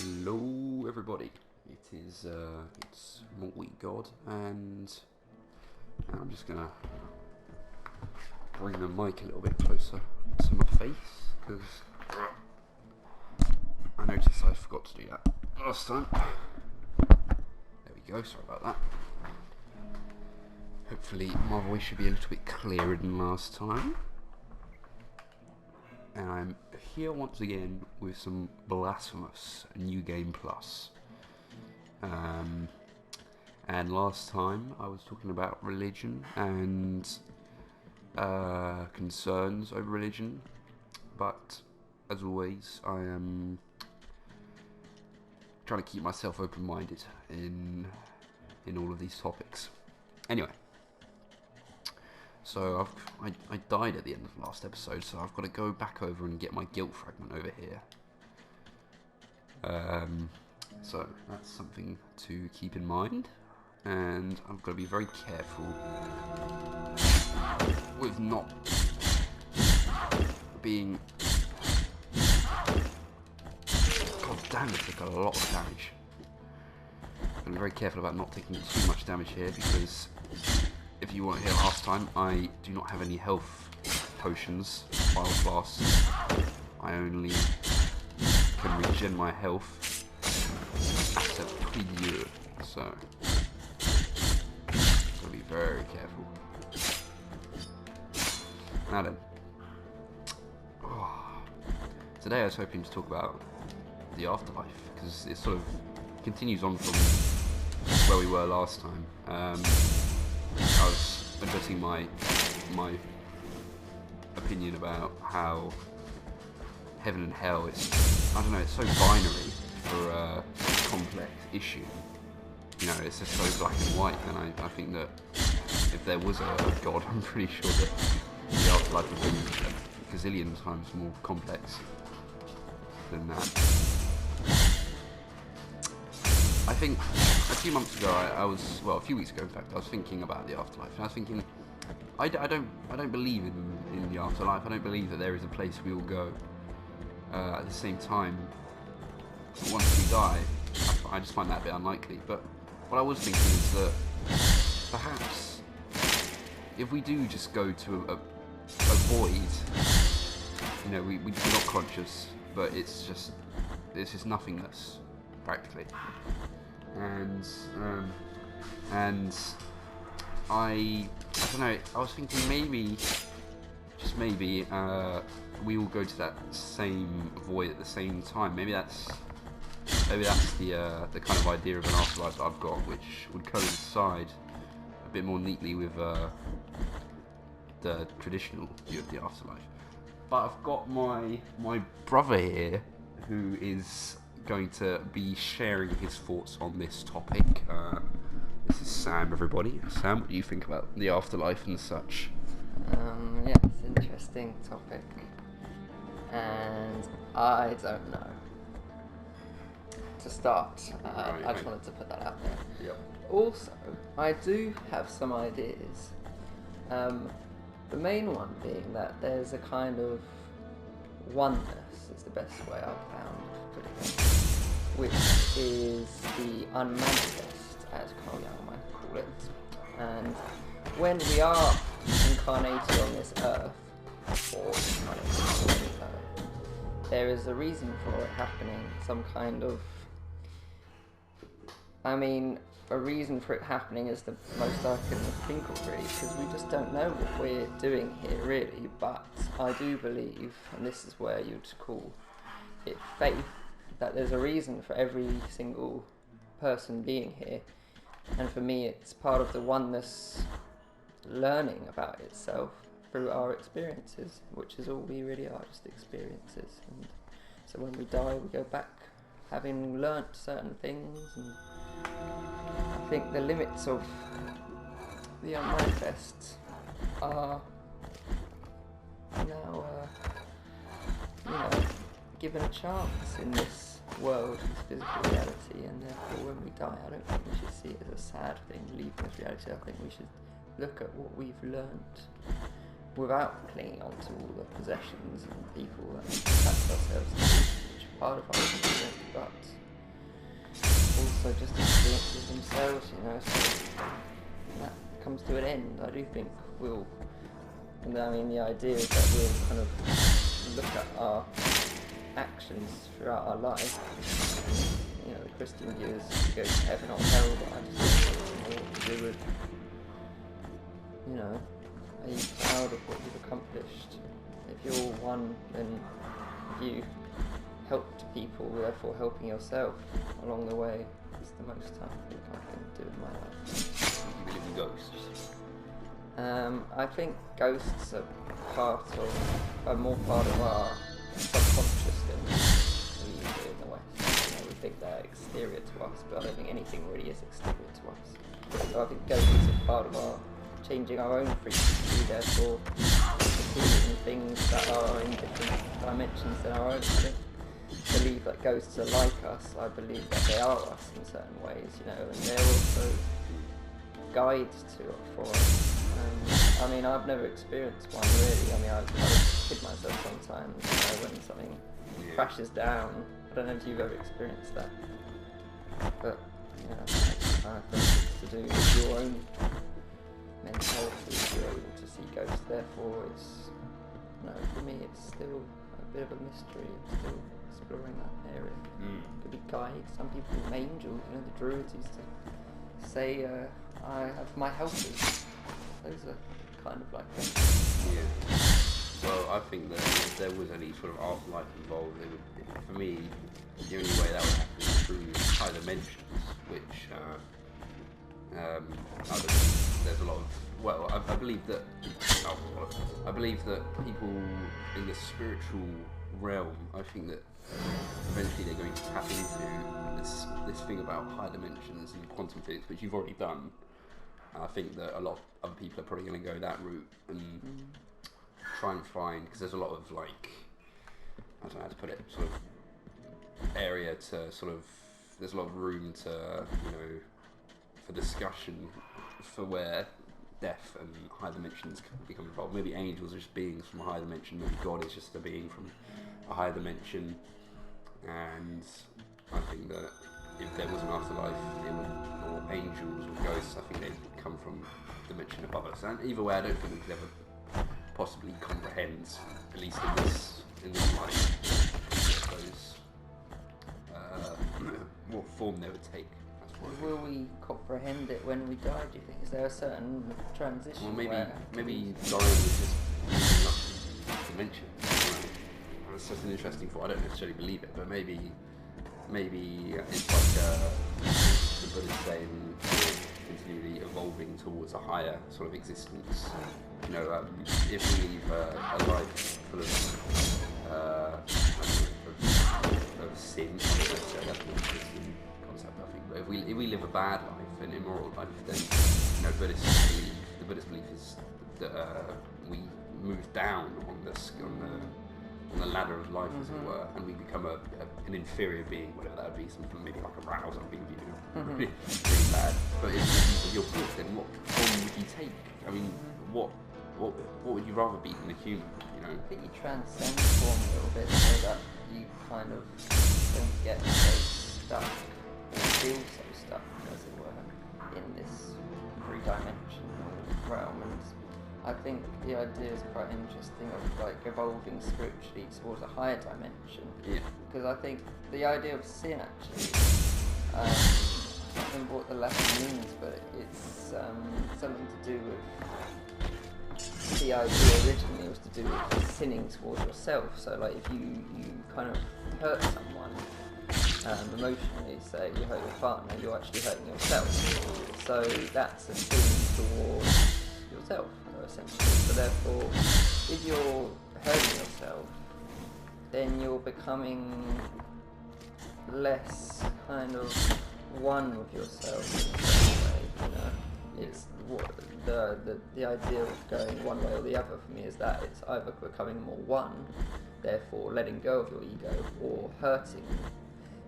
Hello everybody, it's Morty God, and I'm just gonna bring the mic a little bit closer to my face, because I noticed I forgot to do that last time. There we go, sorry about that. Hopefully my voice should be a little bit clearer than last time. And I'm here once again with some Blasphemous, New Game Plus. And last time I was talking about religion and concerns over religion, but as always I am trying to keep myself open-minded in all of these topics. Anyway. So I died at the end of the last episode, so I've got to go back over and get my guilt fragment over here. So that's something to keep in mind, and I've got to be very careful with not being... God damn, it took a lot of damage. I'm going to be very careful about not taking too much damage here, because... if you weren't here last time, I do not have any health potions, file flasks. I only can regen my health at a preview, so gotta be very careful. Now then, today I was hoping to talk about the Afterlife, because it sort of continues on from where we were last time. I was addressing my opinion about how heaven and hell is, I don't know, it's so binary for a complex issue. You know, it's just so black and white, and I think that if there was a God, I'm pretty sure that the afterlife would be a gazillion times more complex than that. I think a few months ago, a few weeks ago in fact, I was thinking about the afterlife, and I was thinking, I don't believe in the afterlife. I don't believe that there is a place we will go. At the same time, once we die, I just find that a bit unlikely. But what I was thinking is that perhaps if we do just go to a void, you know, we're not conscious, but it's just nothingness practically. And I don't know, I was thinking maybe, just maybe, we all go to that same void at the same time. Maybe that's the kind of idea of an afterlife that I've got, which would coincide a bit more neatly with the traditional view of the afterlife. But I've got my brother here, who is going to be sharing his thoughts on this topic. This is Sam, everybody. Sam, what do you think about the afterlife and such? Yeah, it's an interesting topic, and I don't know. To start, I just wanted to put that out there. Yep. Also, I do have some ideas. The main one being that there's a kind of oneness, is the best way I've found putting it, which is the unmanifest, as Kanye might call it. And when we are incarnated on this earth, or incarnated on this earth, there is a reason for it happening, some kind of... I mean, a reason for it happening is the most I can think of, really, because we just don't know what we're doing here, really. But I do believe, and this is where you'd call it faith, that there's a reason for every single person being here. And for me, it's part of the oneness learning about itself through our experiences, which is all we really are, just experiences. And so when we die, we go back having learnt certain things, and I think the limits of the unmanifest are now, given a chance in this world, this physical reality, and therefore when we die, I don't think we should see it as a sad thing, leaving this reality. I think we should look at what we've learnt without clinging on to all the possessions and people that attach ourselves to, which are part of our experience, but also just experiences themselves, you know, so that comes to an end. I do think we'll, and I mean the idea is that we'll kind of look at our actions throughout our life. And, you know, the Christian view is to go to heaven or hell, but I just think it's more to do with, you know, are you proud of what you've accomplished? If you're one, then you helped people, therefore helping yourself along the way. It's the most I think I can do in my life. You believe in ghosts? I think ghosts are more part of our subconscious than we do in the West. You know, we think they're exterior to us, but I don't think anything really is exterior to us. So I think ghosts are part of our changing our own frequency, therefore perceiving things that are in different dimensions than our own. I don't believe that ghosts are like us. I believe that they are us in certain ways, you know, and they're also guides for us. I mean, I've never experienced one really. I mean, I kid myself sometimes, you know, when something crashes down. I don't know if you've ever experienced that, but you know, I think it's to do with your own mentality. You're able to see ghosts, therefore it's, you know, for me it's still a bit of a mystery. I'm still exploring that area. Could be guides. Some people call them angels. You know, the Druids used to say, I have my helpers. Those are kind of like them. Yeah. Well, I think that if there was any sort of afterlife involved, it would, for me, the only way that would happen is through high dimensions, which there's a lot of. Well, I believe that. I believe that people in the spiritual realm, I think that eventually they're going to tap into this thing about high dimensions and quantum physics, which you've already done. And I think that a lot of other people are probably going to go that route and try and find, because there's a lot of like, I don't know how to put it, sort of area to sort of, there's a lot of room to, you know, for discussion for where death and high dimensions can become involved. Maybe angels are just beings from a higher dimension, maybe God is just a being from a higher dimension, and I think that if there was an afterlife, or angels or ghosts, I think they'd come from a dimension above us. And either way, I don't think we could ever possibly comprehend, at least in this life, I suppose, what form they would take. Will we comprehend it when we die, do you think? Is there a certain transition? Well, maybe dying is just moving up dimension. That's just an interesting thought. I don't necessarily believe it, but maybe it's like the Buddhists saying, continually evolving towards a higher sort of existence. You know, if we leave a life full of sin, that's an interesting concept, I think. But if we live a bad life, an immoral life, then, you know, the Buddhist belief is that we move down on the ladder of life, as it were, and we become an inferior being, whatever that would be, something maybe like a rouse on being really bad. But if you're good, then what form would you take? I mean, what would you rather be than a human? You know, I think you transcend form a little bit so that you kind of don't get so stuck or feel so stuck, as it were, in this three-dimensional realm. And I think the idea is quite interesting of like evolving spiritually towards a higher dimension. Yeah. Because I think the idea of sin actually, I can't remember what the Latin means, but it's something to do with, the idea originally was to do with sinning towards yourself. So like if you kind of hurt someone emotionally, say you hurt your partner, you're actually hurting yourself. So that's a sin towards yourself, essentially. So therefore, if you're hurting yourself, then you're becoming less kind of one with yourself in some way, you know. It's what the idea of going one way or the other for me is that it's either becoming more one, therefore letting go of your ego, or hurting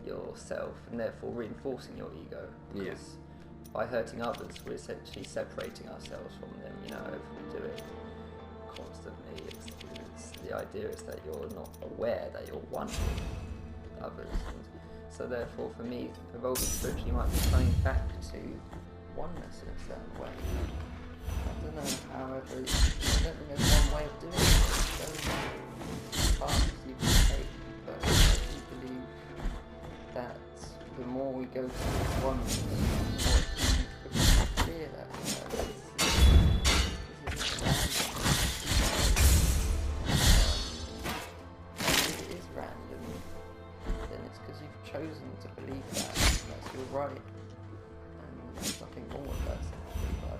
yourself and therefore reinforcing your ego. Because by hurting others, we're essentially separating ourselves from them. You know, if we do it constantly, it's the idea is that you're not aware that you're one with others. And So therefore, for me, evolving spiritually might be coming back to oneness in a certain way. I don't know, however, I don't think there's one way of doing it. There's so many paths you can take, but I do believe that the more we go towards oneness, the more it becomes clear that, this isn't random. If it is random, then it's because you've chosen to believe that. That's your right. And there's nothing wrong with that, essentially, but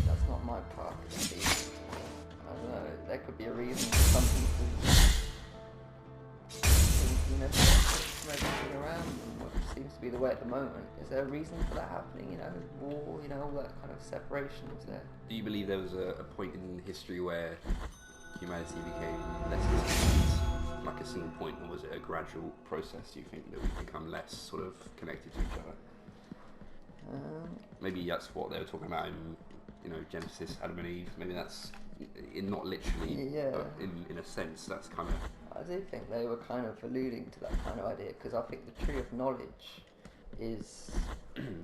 that's not my path to be. I don't know, there could be a reason for some people thinking they're from everything around them, which seems to be the way at the moment. Is there a reason for that happening? You know, war, you know, all that kind of separation is there. Do you believe there was a point in history where humanity became less disconnected, like a single point, or was it a gradual process, do you think, that we become less sort of connected to each other? Maybe that's what they were talking about in, you know, Genesis, Adam and Eve. Maybe that's, not literally, but in a sense, that's kind of... I do think they were kind of alluding to that kind of idea, because I think the tree of knowledge is,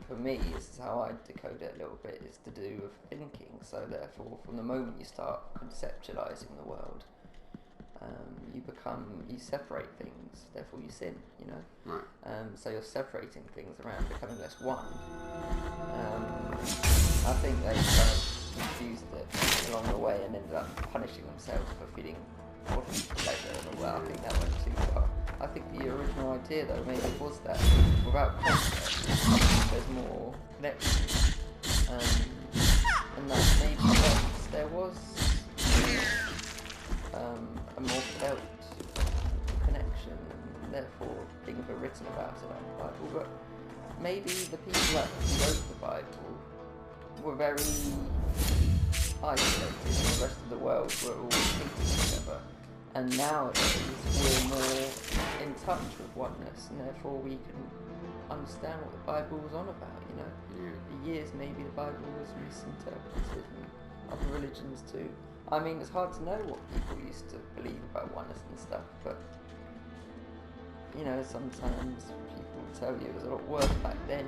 for me, this is how I decode it a little bit, is to do with thinking. So therefore, from the moment you start conceptualizing the world, you separate things, therefore you sin, you know? Right. So you're separating things around, becoming less one. I think they kind of confused it along the way and ended up punishing themselves for feeling bodily pleasure and all that. I think that went too far. I think the original idea, though, maybe was that without concept, there's more connection. And that maybe once there was a more felt connection, and therefore things were written about it on the Bible. But maybe the people that wrote the Bible were very isolated, and the rest of the world were all hating each other. And nowadays we're more in touch with oneness, and therefore we can understand what the Bible was on about, you know. For years maybe the Bible was misinterpreted, and other religions too. I mean, it's hard to know what people used to believe about oneness and stuff, but, you know, sometimes people tell you it was a lot worse back then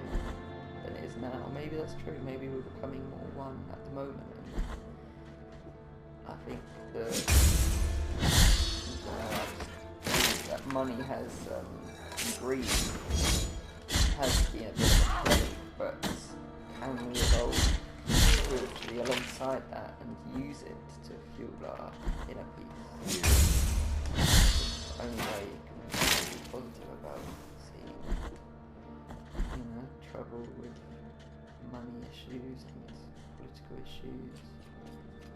than it is now. Maybe that's true. Maybe we're becoming more one at the moment. And I think that money has, greed has been a bit of a plague, but can we evolve spiritually alongside that and use it to fuel our inner peace? It's the only way you can be positive about seeing, you know, trouble with money issues and political issues,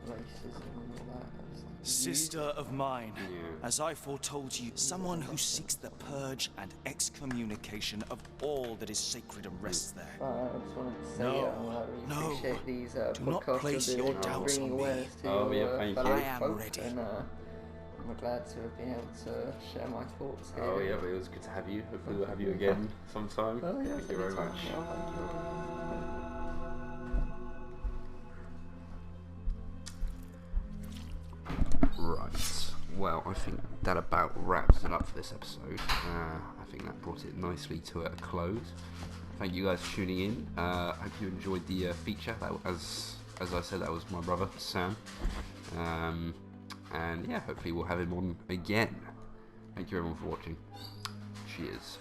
racism and all that. Sister of mine, as I foretold you, someone who seeks the purge and excommunication of all that is sacred and rests there. I just wanted to say, I really appreciate these do not place your doubts on me. Thank you. I am ready. And I'm glad to have been able to share my thoughts here. Oh yeah, but it was good to have you. Hopefully we'll have you again sometime. Oh yeah, thank you very much. Right, well, I think that about wraps it up for this episode. I think that brought it nicely to a close. Thank you guys for tuning in. I hope you enjoyed the feature. That, as I said, that was my brother, Sam. And yeah, hopefully we'll have him on again. Thank you everyone for watching. Cheers.